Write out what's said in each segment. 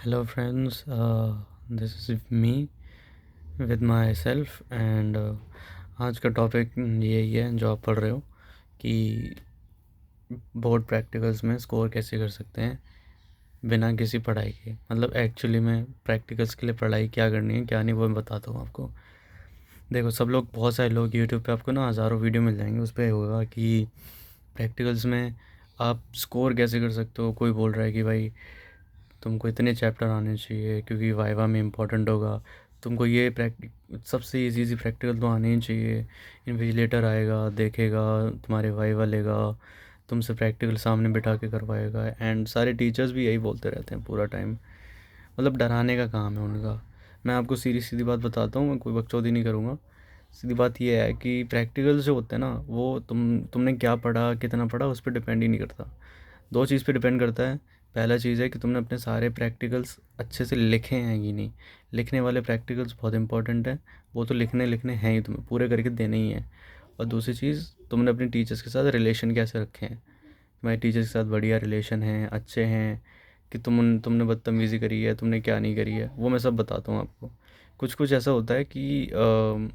Hello friends, this is me with myself and आज का topic यही है जो आप पढ़ रहे हो कि बोर्ड प्रैक्टिकल्स में स्कोर कैसे कर सकते हैं बिना किसी पढ़ाई के। मतलब एक्चुअली में प्रैक्टिकल्स के लिए पढ़ाई क्या करनी है क्या नहीं वो मैं बताता हूँ आपको। देखो, सब लोग, बहुत सारे लोग यूट्यूब पे आपको ना हज़ारों वीडियो मिल जाएंगे, उस पर होगा कि प्रैक्टिकल्स में आप स्कोर कैसे कर सकते हो। कोई बोल रहा है कि भाई तुमको इतने चैप्टर आने चाहिए क्योंकि वाइवा में इम्पोर्टेंट होगा, तुमको ये प्रैक्टिक सबसे इजी प्रैक्टिकल तो आने ही चाहिए। इन्विजिलेटर आएगा, देखेगा, तुम्हारे वाइवा लेगा, तुमसे प्रैक्टिकल सामने बिठा के करवाएगा। एंड सारे टीचर्स भी यही बोलते रहते हैं पूरा टाइम, मतलब डराने का काम है उनका। मैं आपको सीधी सीधी बात बताता हूँ, मैं कोई बकचोदी नहीं करूँगा। सीधी बात ये है कि प्रैक्टिकल्स जो होते हैं ना, वो तुमने क्या पढ़ा, कितना पढ़ा, उस पर डिपेंड ही नहीं करता। दो चीज़ पे डिपेंड करता है। पहला चीज़ है कि तुमने अपने सारे प्रैक्टिकल्स अच्छे से लिखे हैं कि नहीं। लिखने वाले प्रैक्टिकल्स बहुत इंपॉर्टेंट है, वो तो लिखने लिखने हैं ही, तुम्हें पूरे करके देने ही हैं। और दूसरी चीज़, तुमने अपने टीचर्स के साथ रिलेशन कैसे रखे हैं। तुम्हारे टीचर्स के साथ बढ़िया रिलेशन हैं, अच्छे हैं, कि तुमने बदतमीज़ी करी है, तुमने क्या नहीं करी है, वो मैं सब बताता हूँ आपको। कुछ कुछ ऐसा होता है कि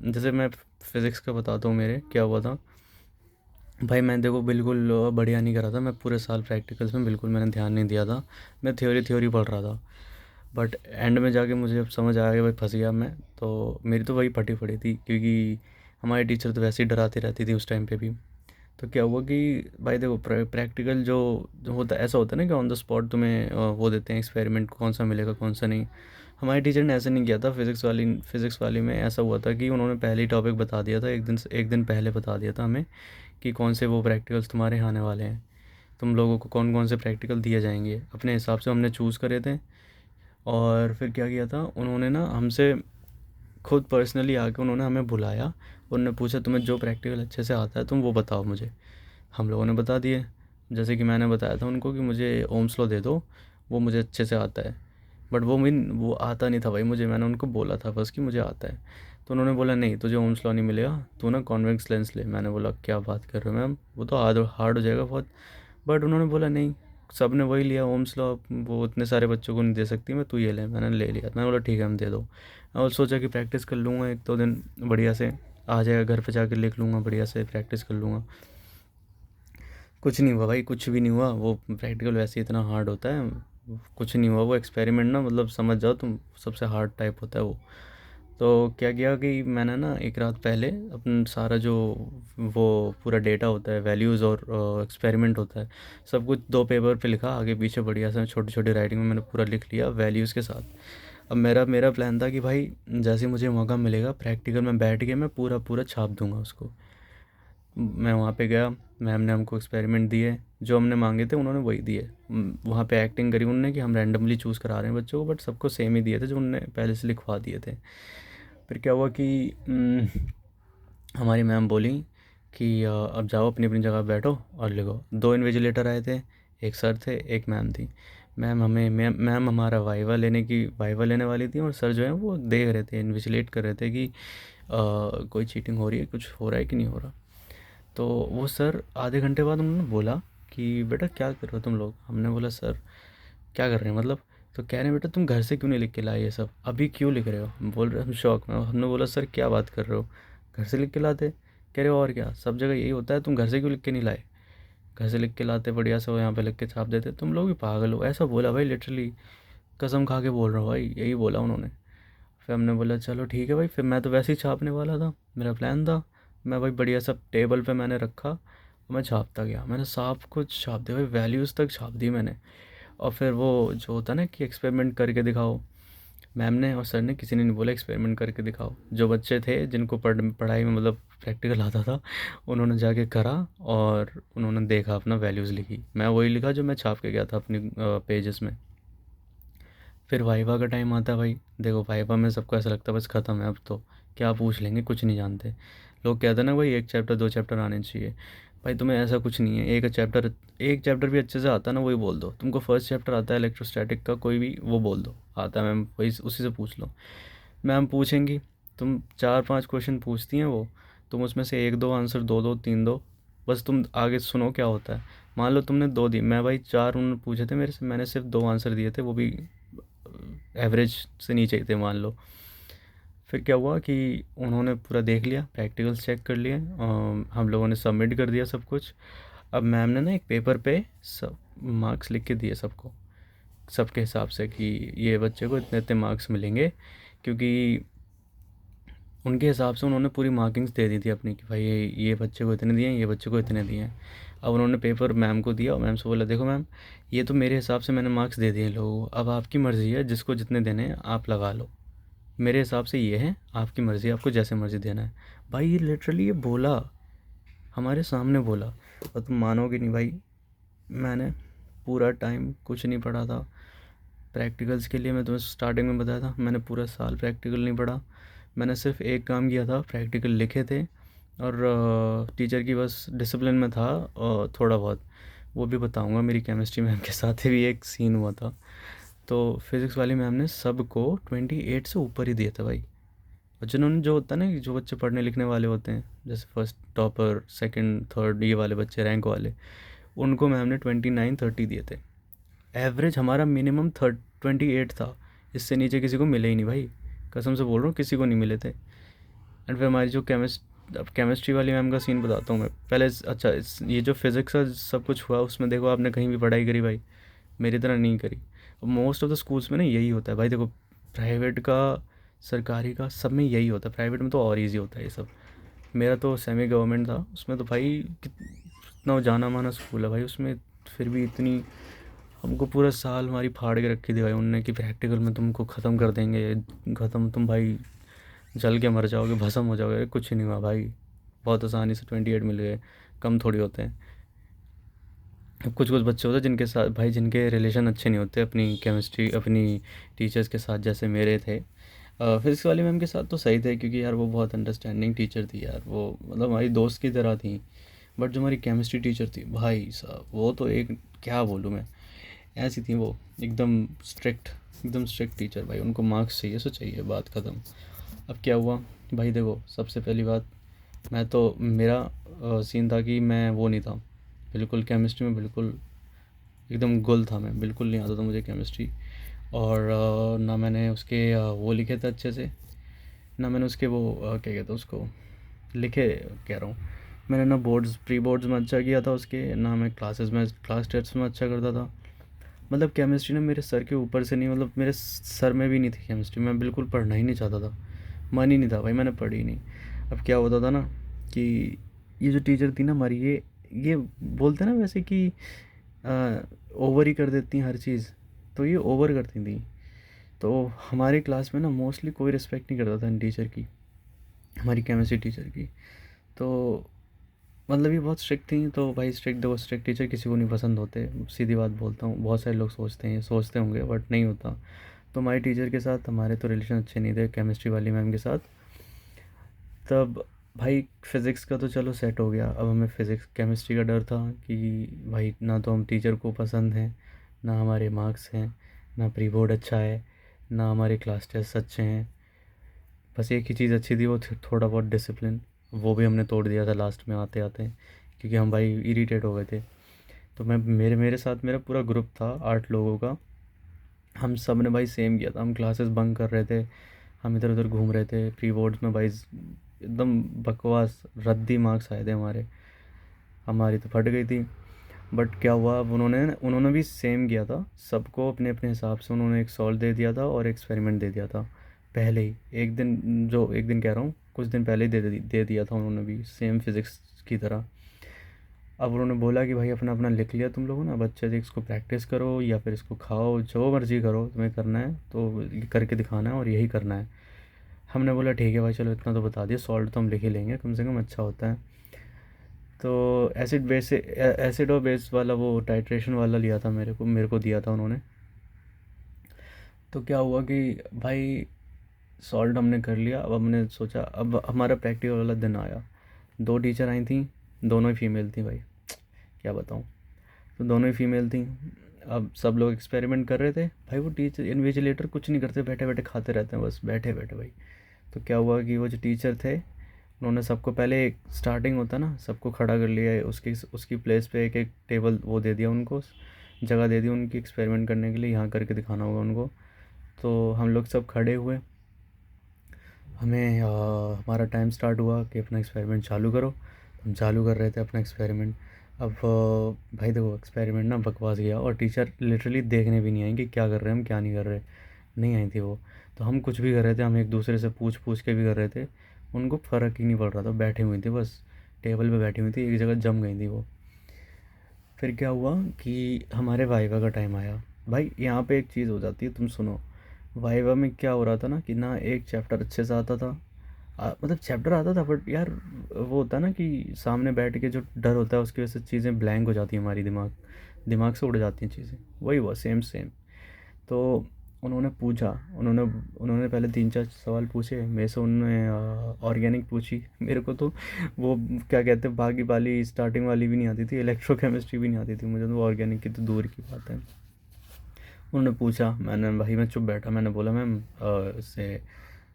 जैसे मैं फ़िज़िक्स का बताता हूँ, मेरे क्या हुआ था। भाई मैं देखो बिल्कुल बढ़िया नहीं करा था, मैं पूरे साल प्रैक्टिकल्स में बिल्कुल मैंने ध्यान नहीं दिया था। मैं थ्योरी थ्योरी पढ़ रहा था, बट एंड में जाके मुझे अब समझ आया कि भाई फंस गया मैं। तो मेरी तो वही फटी पड़ी थी, क्योंकि हमारी टीचर तो वैसे ही डराती रहती थी उस टाइम पे भी। तो क्या हुआ कि भाई देखो, प्रैक्टिकल जो होता है, ऐसा होता है ना कि ऑन द स्पॉट तुम्हें वो देते हैं एक्सपेरिमेंट, कौन सा मिलेगा कौन सा नहीं। हमारी टीचर ने ऐसे नहीं किया था। फिज़िक्स वाली में ऐसा हुआ था कि उन्होंने पहले ही टॉपिक बता दिया था, एक दिन पहले बता दिया था हमें कि कौन से वो प्रैक्टिकल्स तुम्हारे आने वाले हैं, तुम लोगों को कौन कौन से प्रैक्टिकल दिए जाएंगे। अपने हिसाब से हमने चूज़ करे थे। और फिर क्या किया था उन्होंने ना, हमसे खुद पर्सनली आके उन्होंने हमें बुलाया। उन्होंने पूछा तुम्हें जो प्रैक्टिकल अच्छे से आता है तुम वो बताओ मुझे। हम लोगों ने बता दिए। जैसे कि मैंने बताया था उनको कि मुझे ओम्स लॉ दे दो, वो मुझे अच्छे से आता है। बट वो आता नहीं था भाई मुझे। मैंने उनको बोला था बस कि मुझे आता है। तो उन्होंने बोला नहीं, तुझे ओम्स लॉ नहीं मिलेगा, तू ना कॉन्वेक्स लेंस ले। मैंने बोला क्या बात कर रहे हो मैम, वो तो हार्ड हार्ड हो जाएगा बहुत। बट उन्होंने बोला नहीं, सब ने वही लिया ओम्स लॉ, वो इतने सारे बच्चों को नहीं दे सकती मैं, तू ये ले। मैंने ले लिया। मैंने बोला ठीक है, हम दे दो। और सोचा कि प्रैक्टिस कर लूँगा एक दो दिन बढ़िया से, आ जाएगा, घर पे जाके लिख लूँगा, बढ़िया से प्रैक्टिस कर लूँगा। कुछ नहीं हुआ भाई, कुछ भी नहीं हुआ। वो प्रैक्टिकल वैसे ही इतना हार्ड होता है, कुछ नहीं हुआ। वो एक्सपेरिमेंट ना, मतलब समझ जाओ तुम, सबसे हार्ड टाइप होता है वो। तो क्या किया कि मैंने ना एक रात पहले अपन सारा जो वो पूरा डेटा होता है, वैल्यूज़ और एक्सपेरिमेंट होता है, सब कुछ दो पेपर पे लिखा, आगे पीछे बढ़िया से छोटी छोटी राइटिंग में मैंने पूरा लिख लिया वैल्यूज़ के साथ। अब मेरा प्लान था कि भाई जैसे ही मुझे मौका मिलेगा प्रैक्टिकल में बैठ के मैं पूरा पूरा छाप दूंगा उसको। मैं वहाँ पे गया, मैम ने हमको एक्सपेरिमेंट दिए, जो हमने मांगे थे उन्होंने वही दिए। वहाँ पे एक्टिंग करी उन्होंने कि हम रैंडमली चूज़ करा रहे हैं बच्चों को, बट सबको सेम ही दिए थे जो उन्होंने पहले से लिखवा दिए थे। फिर क्या हुआ कि हमारी मैम बोली कि अब जाओ अपनी अपनी जगह बैठो और लिखो। दो इन्विजिलेटर आए थे, एक सर थे, एक मैम थी। मैम हमारा वाइवा लेने वाली थी, और सर जो है वो देख रहे थे, इन्विजिलेट कर रहे थे कि कोई चीटिंग हो रही है, कुछ हो रहा है कि नहीं हो रहा। तो वो सर आधे घंटे बाद उन्होंने बोला कि बेटा क्या कर रहे हो तुम लोग। हमने बोला सर क्या कर रहे हैं मतलब। तो कह रहे हैं बेटा तुम घर से क्यों नहीं लिख के लाए ये सब, अभी क्यों लिख रहे हो। हम बोल रहे हम शौक में। हमने बोला सर क्या बात कर रहे हो, घर से लिख के लाते। कह रहे हो और क्या, सब जगह यही होता है, तुम घर से क्यों लिख के नहीं लाए। घर से लिख के लाते बढ़िया से, वो यहाँ पे लिख के छाप देते, तुम लोग भी पागल हो। ऐसा बोला भाई, लिटरली कसम खा के बोल रहा हूँ भाई, यही बोला उन्होंने। फिर हमने बोला चलो ठीक है भाई। फिर मैं तो वैसे ही छापने वाला था, मेरा प्लान था। मैं भाई बढ़िया सब टेबल पे मैंने रखा और मैं छापता गया। मैंने सब कुछ छाप दिया भाई, वैल्यूज़ तक छाप दी मैंने। और फिर वो जो होता है ना कि एक्सपेरिमेंट करके दिखाओ, मैम ने और सर ने किसी ने नहीं बोला एक्सपेरिमेंट करके दिखाओ। जो बच्चे थे जिनको पढ़ाई में मतलब प्रैक्टिकल आता था, उन्होंने जाके करा और उन्होंने देखा, अपना वैल्यूज़ लिखी। मैं वही लिखा जो मैं छाप के गया था अपनी पेजेस में। फिर वाइवा का टाइम आता है भाई। देखो वाइवा में सबको ऐसा लगता है बस ख़त्म है अब तो, क्या पूछ लेंगे, कुछ नहीं जानते। लोग कहते हैं ना भाई एक चैप्टर दो चैप्टर आने चाहिए। भाई तुम्हें ऐसा कुछ नहीं है। एक चैप्टर भी अच्छे से आता है ना, वही बोल दो। तुमको फर्स्ट चैप्टर आता है इलेक्ट्रोस्टैटिक का, कोई भी, वो बोल दो आता है मैम, वही उसी से पूछ लो। मैम पूछेंगी, तुम चार पांच क्वेश्चन पूछती हैं वो, तुम उसमें से एक दो आंसर दो दो तीन दो, बस तुम आगे सुनो क्या होता है। मान लो तुमने दो दी, मैं भाई चार उन्होंने पूछे थे मेरे से, मैंने सिर्फ दो आंसर दिए थे, वो भी एवरेज से नीचे ही थे मान लो। फिर क्या हुआ कि उन्होंने पूरा देख लिया, प्रैक्टिकल्स चेक कर लिए, हम लोगों ने सबमिट कर दिया सब कुछ। अब मैम ने ना एक पेपर पे सब मार्क्स लिख के दिए सबको, सबके हिसाब से कि ये बच्चे को इतने इतने मार्क्स मिलेंगे, क्योंकि उनके हिसाब से उन्होंने पूरी मार्किंग्स दे दी थी अपनी कि भाई ये बच्चे को इतने दिए हैं, ये बच्चे को इतने दिए हैं। अब उन्होंने पेपर मैम को दिया और मैम से बोला देखो मैम, ये तो मेरे हिसाब से मैंने मार्क्स दे दिए लोगों को, अब आपकी मर्ज़ी है, जिसको जितने देने हैं आप लगा लो, मेरे हिसाब से ये है, आपकी मर्ज़ी, आपको जैसे मर्ज़ी देना है। भाई ये लिटरली ये बोला, हमारे सामने बोला। और तुम मानोगे नहीं भाई, मैंने पूरा टाइम कुछ नहीं पढ़ा था प्रैक्टिकल्स के लिए। मैं तुम्हें स्टार्टिंग में बताया था, मैंने पूरा साल प्रैक्टिकल नहीं पढ़ा। मैंने सिर्फ एक काम किया था, प्रैक्टिकल लिखे थे, और टीचर की बस डिसिप्लिन में था, और थोड़ा बहुत वो भी बताऊंगा। मेरी केमिस्ट्री मैम के साथ भी एक सीन हुआ था। तो फिज़िक्स वाली मैम ने सबको 28 से ऊपर ही दिए थे भाई। और जिन्होंने, जो होता है ना कि जो बच्चे पढ़ने लिखने वाले होते हैं, जैसे फर्स्ट टॉपर, सेकंड, थर्ड, ये वाले बच्चे रैंक वाले, उनको मैम ने 29-30 दिए थे। एवरेज हमारा मिनिमम 28 था, इससे नीचे किसी को मिले ही नहीं भाई, कसम से बोल रहा हूँ, किसी को नहीं मिले थे। एंड फिर हमारी जो अब केमिस्ट्री वाली मैम का सीन बताता हूँ मैं पहले। अच्छा, ये जो फिज़िक्स का सब कुछ हुआ उसमें देखो, आपने कहीं भी पढ़ाई करी भाई, मेरी तरह नहीं करी। मोस्ट ऑफ द स्कूल्स में ना यही होता है भाई, देखो प्राइवेट का, सरकारी का, सब में यही होता है। प्राइवेट में तो और इजी होता है ये सब। मेरा तो सेमी गवर्नमेंट था, उसमें तो भाई कितना जाना माना स्कूल है भाई, उसमें फिर भी इतनी, हमको पूरा साल हमारी फाड़ के रखी थी भाई उनने कि प्रैक्टिकल में तुमको ख़त्म कर देंगे, ख़त्म, तुम भाई जल के मर जाओगे, भस्म हो जाओगे। कुछ नहीं हुआ भाई, बहुत आसानी से 28 मिल गए, कम थोड़ी होते हैं। अब कुछ कुछ बच्चे होते हैं जिनके साथ भाई, जिनके रिलेशन अच्छे नहीं होते अपनी केमिस्ट्री, अपनी टीचर्स के साथ, जैसे मेरे थे। फिज़िक्स वाली मैम के साथ तो सही थे, क्योंकि यार वो बहुत अंडरस्टैंडिंग टीचर थी यार, वो मतलब हमारी दोस्त की तरह थी। बट जो हमारी केमिस्ट्री टीचर थी भाई साहब, वो तो एक, क्या बोलूँ मैं, ऐसी थी वो, एकदम स्ट्रिक्ट, एकदम स्ट्रिक्ट टीचर भाई। उनको मार्क्स चाहिए सो चाहिए, बात ख़त्म। अब क्या हुआ भाई, देखो सबसे पहली बात, मैं तो, मेरा सीन था कि मैं वो नहीं था बिल्कुल केमिस्ट्री में, बिल्कुल एकदम गुल था मैं, बिल्कुल नहीं आता था मुझे केमिस्ट्री। और ना मैंने उसके वो लिखे थे अच्छे से, ना मैंने उसके वो क्या कहते हैं उसको, लिखे, कह रहा हूँ, मैंने ना बोर्ड्स, प्री बोर्ड्स में अच्छा किया था उसके, ना मैं क्लासेस में, क्लास टेस्ट में अच्छा करता था। मतलब केमिस्ट्री ना मेरे सर के ऊपर से नहीं, मतलब मेरे सर में भी नहीं थी केमिस्ट्री, मैं बिल्कुल पढ़ना ही नहीं चाहता था, मन ही नहीं था भाई, मैंने पढ़ी ही नहीं। अब क्या होता था ना कि ये जो टीचर थी ना हमारी, ये बोलते ना वैसे कि ओवर ही कर देती हैं हर चीज़, तो ये ओवर करती थी। तो हमारी क्लास में ना मोस्टली कोई रिस्पेक्ट नहीं करता था इन टीचर की, हमारी केमिस्ट्री टीचर की। तो मतलब ये बहुत स्ट्रिक्ट थी, तो भाई स्ट्रिक्ट, देखो स्ट्रिक्ट टीचर किसी को नहीं पसंद होते, सीधी बात बोलता हूँ। बहुत सारे लोग सोचते हैं, सोचते होंगे, बट नहीं होता। तो हमारी टीचर के साथ हमारे तो रिलेशन अच्छे नहीं थे, केमिस्ट्री वाली मैम के साथ। तब भाई फिज़िक्स का तो चलो सेट हो गया, अब हमें फिज़िक्स केमिस्ट्री का डर था कि भाई ना तो हम टीचर को पसंद हैं, ना हमारे मार्क्स हैं, ना प्री बोर्ड अच्छा है, ना हमारे क्लास टेस्ट अच्छे हैं। बस एक ही चीज़ अच्छी थी, वो थोड़ा बहुत डिसिप्लिन, वो भी हमने तोड़ दिया था लास्ट में आते आते, क्योंकि हम भाई इरीटेट हो गए थे। तो मैं, मेरे मेरे साथ मेरा पूरा ग्रुप था 8 लोगों का, हम सब ने भाई सेम किया था, हम क्लासेस बंक कर रहे थे, हम इधर उधर घूम रहे थे। प्री बोर्ड्स में भाई एकदम बकवास रद्दी मार्क्स आए थे हमारे, हमारी तो फट गई थी। बट क्या हुआ, अब उन्होंने भी सेम किया था, सबको अपने अपने हिसाब से उन्होंने एक सॉल्व दे दिया था और एक्सपेरिमेंट दे दिया था पहले ही, एक दिन, जो एक दिन कह रहा हूँ, कुछ दिन पहले ही दे दिया था उन्होंने भी, सेम फिज़िक्स की तरह। अब उन्होंने बोला कि भाई अपना अपना लिख लिया तुम लोगों ने, अब अच्छे से इसको प्रैक्टिस करो या फिर इसको खाओ, जो मर्ज़ी करो, तुम्हें करना है तो ये करके दिखाना है और यही करना है। हमने बोला ठीक है भाई, चलो इतना तो बता दिया, सॉल्व तो हम लिख ही लेंगे, कम से कम अच्छा होता है। तो एसिड और बेस वाला वो टाइट्रेशन वाला लिया था, मेरे को दिया था उन्होंने। तो क्या हुआ कि भाई सॉल्व हमने कर लिया, अब हमने सोचा, अब हमारा प्रैक्टिकल वाला दिन आया। 2 टीचर आई थी, दोनों ही फीमेल थी भाई, क्या बताऊँ। तो दोनों ही फीमेल थी। अब सब लोग एक्सपेरिमेंट कर रहे थे भाई, वो टीचर इन्विजिलेटर कुछ नहीं करते, बैठे बैठे खाते रहते हैं बस, बैठे बैठे भाई। तो क्या हुआ कि वो जो टीचर थे, उन्होंने सबको पहले, एक स्टार्टिंग होता ना, सबको खड़ा कर लिया, उसकी उसकी प्लेस पे एक एक टेबल वो दे दिया उनको, जगह दे दी उनकी एक्सपेरिमेंट करने के लिए, यहाँ करके दिखाना होगा उनको। तो हम लोग सब खड़े हुए, हमारा टाइम स्टार्ट हुआ कि अपना एक्सपेरिमेंट चालू करो। हम चालू कर रहे थे अपना एक्सपेरिमेंट। अब भाई देखो, एक्सपेरिमेंट ना बकवास गया और टीचर लिटरली देखने भी नहीं आई कि क्या कर रहे हैं हम, क्या नहीं कर रहे। नहीं आई थी वो। तो हम कुछ भी कर रहे थे, हम एक दूसरे से पूछ पूछ के भी कर रहे थे। उनको फ़र्क ही नहीं पड़ रहा था, बैठी हुई थी बस, टेबल पे बैठी हुई थी, एक जगह जम गई थी वो। फिर क्या हुआ कि हमारे वाइवा का टाइम आया। भाई यहाँ पे एक चीज़ हो जाती है, तुम सुनो। वाइवा में क्या हो रहा था ना कि ना एक चैप्टर अच्छे से आता था। मतलब चैप्टर आता था बट यार, वो होता है ना कि सामने बैठ के जो डर होता है उसकी वजह से चीज़ें ब्लैंक हो जाती हैं, हमारी दिमाग दिमाग से उड़ जाती हैं चीज़ें। वही हुआ, सेम सेम। तो उन्होंने पूछा, उन्होंने उन्होंने पहले 3-4 सवाल पूछे मेरे से। उन्होंने ऑर्गेनिक पूछी मेरे को। तो वो क्या कहते हैं, बाकी वाली स्टार्टिंग वाली भी नहीं आती थी, इलेक्ट्रोकेमिस्ट्री भी नहीं आती थी मुझे, तो ऑर्गेनिक की तो दूर की बात है। उन्होंने पूछा, मैंने भाई मैं चुप बैठा, मैंने बोला मैम इससे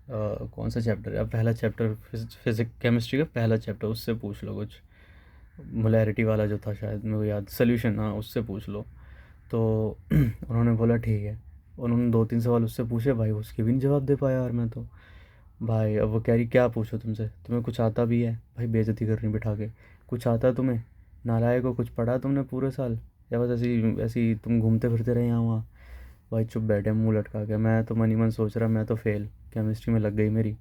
कौन सा चैप्टर है? अब पहला चैप्टर फिजिक्स केमिस्ट्री का पहला चैप्टर, उससे पूछ लो कुछ। मोलैरिटी वाला जो था शायद, मेरे को याद, सोल्यूशन, हाँ उससे पूछ लो। तो उन्होंने बोला ठीक है। उन्होंने 2-3 सवाल उससे पूछे भाई, उसके भी नहीं जवाब दे पाया यार मैं तो। भाई अब वो कह रही क्या पूछो तुमसे, तुम्हें कुछ आता भी है? भाई बेइज्जती कर रही बिठा के। कुछ आता है तुम्हें? नालायक को कुछ पढ़ा तुमने पूरे साल, या बस ऐसी ऐसी तुम घूमते फिरते रहे यहाँ वहाँ? भाई चुप बैठे, मुंह लटका के। मैं तो मन ही मन सोच रहा, मैं तो फेल, केमिस्ट्री में लग गई मेरी।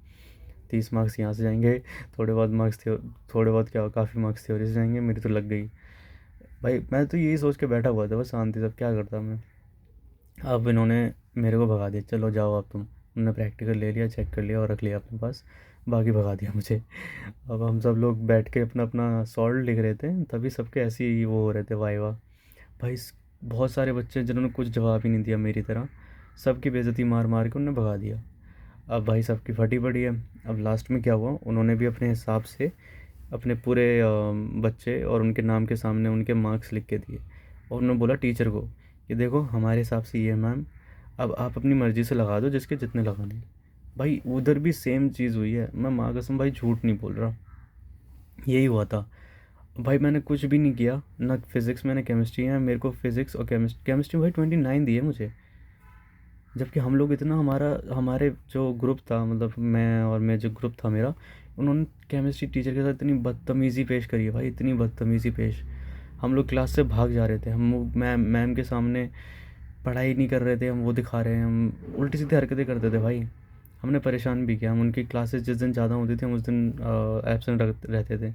30 मार्क्स यहाँ से जाएंगे, थोड़े बहुत मार्क्स थे, थोड़े बहुत क्या, काफ़ी मार्क्स थ्योरी से जाएंगे, मेरी तो लग गई। भाई मैं तो यही सोच के बैठा हुआ था बस शांति से, अब क्या करता मैं। अब इन्होंने मेरे को भगा दिया, चलो जाओ अब तुम। उन्होंने प्रैक्टिकल ले लिया, चेक कर लिया और रख लिया अपने पास। बाकी भगा दिया मुझे। अब हम सब लोग बैठ के अपना अपना सॉल्व लिख रहे थे, तभी सबके ऐसे ही वो हो रहे थे वाइवा। भाई बहुत सारे बच्चे जिन्होंने कुछ जवाब ही नहीं दिया मेरी तरह, सबकी बेइज्जती मार मार के उन्होंने भगा दिया। अब भाई सबकी फटी पड़ी है। अब लास्ट में क्या हुआ, उन्होंने भी अपने हिसाब से अपने पूरे बच्चे और उनके नाम के सामने उनके मार्क्स लिख के दिए। और उन्होंने बोला टीचर को कि देखो हमारे हिसाब से ये है मैम, अब आप अपनी मर्ज़ी से लगा दो जिसके जितने लगाने हैं। भाई उधर भी सेम चीज़ हुई है, मैं माँ कसम भाई झूठ नहीं बोल रहा, यही हुआ था। भाई मैंने कुछ भी नहीं किया, ना फिज़िक्स में ना केमिस्ट्री है। मेरे को फिज़िक्स और केमिस्ट्री भाई 29 दिए मुझे। जबकि हम लोग इतना, हमारे जो ग्रुप था, मतलब मैं और मैं जो ग्रुप था मेरा, उन्होंने केमिस्ट्री टीचर के साथ इतनी बदतमीज़ी पेश करी है भाई, इतनी बदतमीज़ी पेश। हम लोग क्लास से भाग जा रहे थे, हम मैम मैम के सामने पढ़ाई नहीं कर रहे थे, हम वो दिखा रहे हैं, हम उल्टी सीधी हरकतें करते थे भाई। हमने परेशान भी किया, हम उनकी क्लासेस जिस दिन ज़्यादा होती थी हम उस दिन एब्सेंट रहते थे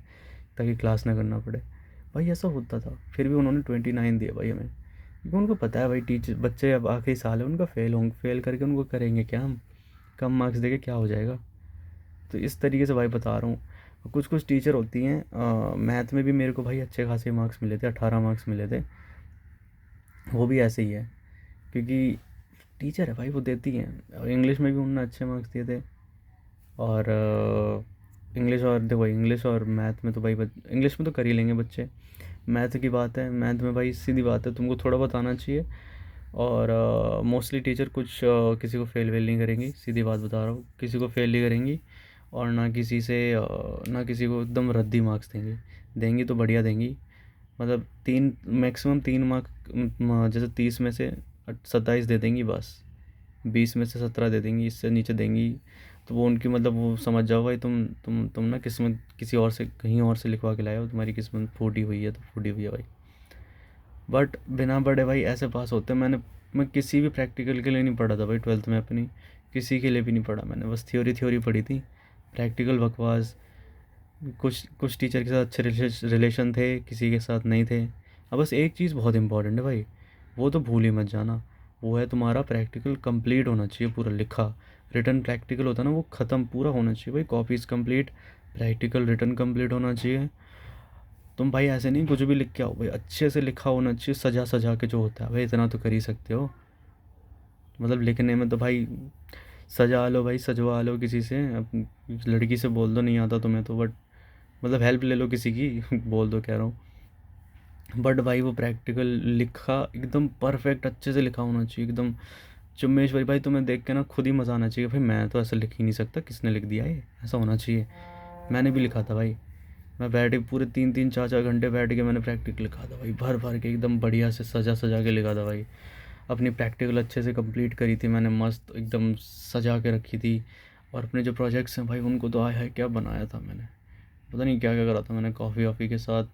ताकि क्लास ना करना पड़े। भाई ऐसा होता था, फिर भी उन्होंने 29 दिए भाई हमें, क्योंकि उनको पता है भाई टीचर बच्चे अब आखिरी साल है उनका, फेल होंगे, फेल करके उनको करेंगे क्या हम, कम मार्क्स देके क्या हो जाएगा। तो इस तरीके से भाई बता रहा हूँ। कुछ कुछ टीचर होती हैं, मैथ में भी मेरे को भाई अच्छे खासे मार्क्स मिले थे, 18 मार्क्स मिले थे। वो भी ऐसे ही है, क्योंकि टीचर है भाई, वो देती हैं। और इंग्लिश में भी उन्होंने अच्छे मार्क्स दिए थे। और इंग्लिश, और देखो इंग्लिश और मैथ में तो भाई इंग्लिश में तो कर ही लेंगे बच्चे। मैथ की बात है, मैथ में भाई सीधी बात है, तुमको थोड़ा बहुत आना चाहिए। और मोस्टली टीचर कुछ किसी को फेल वेल नहीं करेंगी, सीधी बात बता रहा हूँ, किसी को फेल नहीं करेंगी। और ना किसी से ना किसी को एकदम रद्दी मार्क्स देंगी। देंगी तो बढ़िया देंगी, मतलब 3 मैक्सिमम 3 मार्क, जैसे 30 में से 27 दे देंगी बस। 20 में से 17 दे देंगी, इससे नीचे देंगी तो वो उनकी, मतलब वो समझ जाओ भाई, तुम ना किस्मत किसी और से, कहीं और से लिखवा के लाए हो, तुम्हारी किस्मत फूटी हुई है तो फूटी हुई है भाई। बट बिना पढ़े भाई ऐसे पास होते हैं। मैं किसी भी प्रैक्टिकल के लिए नहीं पढ़ा था भाई 12th में अपनी, किसी के लिए भी नहीं पढ़ा मैंने, बस थ्योरी थ्योरी पढ़ी थी। प्रैक्टिकल बकवास। कुछ कुछ टीचर के साथ अच्छे रिलेशन थे, किसी के साथ नहीं थे। अब बस एक चीज़ बहुत इंपॉर्टेंट है भाई, वो तो भूल ही मत जाना, वो है तुम्हारा प्रैक्टिकल कंप्लीट होना चाहिए, पूरा लिखा। रिटर्न प्रैक्टिकल होता है ना, वो ख़त्म पूरा होना चाहिए भाई, copies complete, practical return complete होना चाहिए। तुम भाई ऐसे नहीं कुछ भी लिख के आओ भाई, अच्छे से लिखा होना चाहिए, सजा सजा के जो होता है भाई, इतना तो कर ही सकते हो। मतलब लिखने में तो भाई सजा लो भाई, सजवा लो किसी से, लड़की से बोल दो नहीं आता तुम्हें तो, बट मतलब हेल्प ले लो किसी की बोल दो कह रहा हूँ। बट भाई वो प्रैक्टिकल लिखा एकदम परफेक्ट, अच्छे से लिखा होना चाहिए एकदम। चुम्मेश्वरी भाई, तुम्हें देख के ना खुद ही मज़ा आना चाहिए भाई, मैं तो ऐसा लिख ही नहीं सकता, किसने लिख दिया है, ऐसा होना चाहिए। मैंने भी लिखा था भाई, मैं बैठ के पूरे 3-3 4-4 घंटे बैठ के मैंने प्रैक्टिकल लिखा था भाई, भर भर के एकदम बढ़िया से सजा सजा के लिखा था भाई। अपनी प्रैक्टिकल अच्छे से कंप्लीट करी थी मैंने, मस्त एकदम सजा के रखी थी। और अपने जो प्रोजेक्ट्स हैं भाई उनको तो आय हाय क्या बनाया था मैंने, पता नहीं क्या क्या करा था मैंने। कॉफ़ी वॉफ़ी के साथ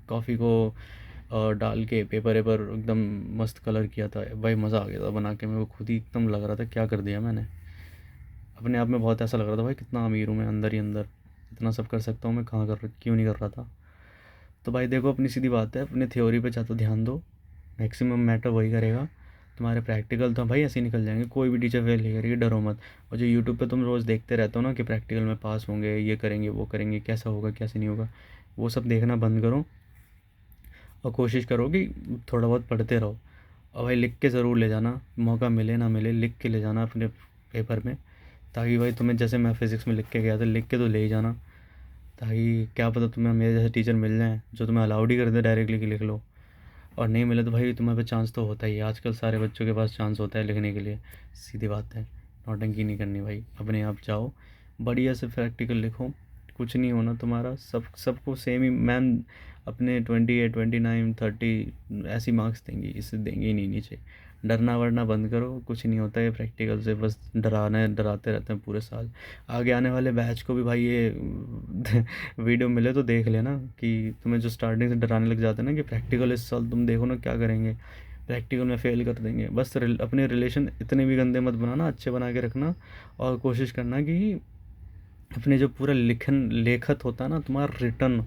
कॉफ़ी को डाल के पेपर वेपर एकदम मस्त कलर किया था भाई, मज़ा आ गया था बना के। मेरे को खुद ही एकदम लग रहा था क्या कर दिया मैंने, अपने आप में बहुत ऐसा लग रहा था भाई कितना अमीर हूँ मैं अंदर ही अंदर, इतना सब कर सकता हूँ मैं, कहाँ कर क्यों नहीं कर रहा था। तो भाई देखो अपनी सीधी बात है, अपने थ्योरी पे ज़्यादा ध्यान दो, मैक्सिमम मैटर वही करेगा। तुम्हारे प्रैक्टिकल तो भाई ऐसे ही निकल जाएंगे, कोई भी टीचर फेल नहीं करेगी, डरो मत। और जो यूट्यूब पे तुम रोज़ देखते रहते हो ना कि प्रैक्टिकल में पास होंगे, ये करेंगे वो करेंगे, कैसा होगा कैसे नहीं होगा, वो सब देखना बंद करो और कोशिश करो कि थोड़ा बहुत पढ़ते रहो। और भाई लिख के ज़रूर ले जाना, मौका मिले ना मिले लिख के ले जाना अपने पेपर में, ताकि भाई तुम्हें जैसे मैं फ़िज़िक्स में लिख के गया था, लिख के तो ले ही जाना, ताकि क्या पता तुम्हें मेरे जैसे टीचर मिल जाएँ जो तुम्हें अलाउड ही कर दे डायरेक्टली कि लिख लो। और नहीं मिले तो भाई तुम्हारे पे चांस तो होता ही है, आजकल सारे बच्चों के पास चांस होता है लिखने के लिए, सीधी बात है। नौटंकी नहीं करनी भाई, अपने आप जाओ बढ़िया से प्रैक्टिकल लिखो, कुछ नहीं होना तुम्हारा। सबको सेम ही मैम अपने 28 29 30 ऐसी मार्क्स देंगी, इससे देंगे ही नहीं नीचे। डरना वरना बंद करो, कुछ नहीं होता है प्रैक्टिकल से, बस डराते रहते हैं पूरे साल। आगे आने वाले बैच को भी भाई ये वीडियो मिले तो देख लेना कि तुम्हें जो स्टार्टिंग से डराने लग जाते हैं ना कि प्रैक्टिकल इस साल तुम देखो ना क्या करेंगे, प्रैक्टिकल में फ़ेल कर देंगे। बस अपने रिलेशन इतने भी गंदे मत बनाना, अच्छे बना के रखना। और कोशिश करना कि अपने जो पूरा लेखत होता है ना तुम्हारा, रिटर्न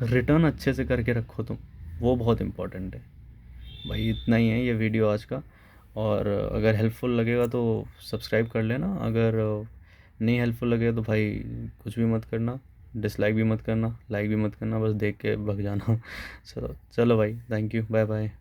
रिटर्न अच्छे से करके रखो तुम, वो बहुत इम्पोर्टेंट है। भाई इतना ही है ये वीडियो आज का। और अगर हेल्पफुल लगेगा तो सब्सक्राइब कर लेना, अगर नहीं हेल्पफुल लगेगा तो भाई कुछ भी मत करना, डिसलाइक भी मत करना, लाइक भी मत करना, बस देख के भग जाना। चलो चलो भाई, थैंक यू, बाय बाय।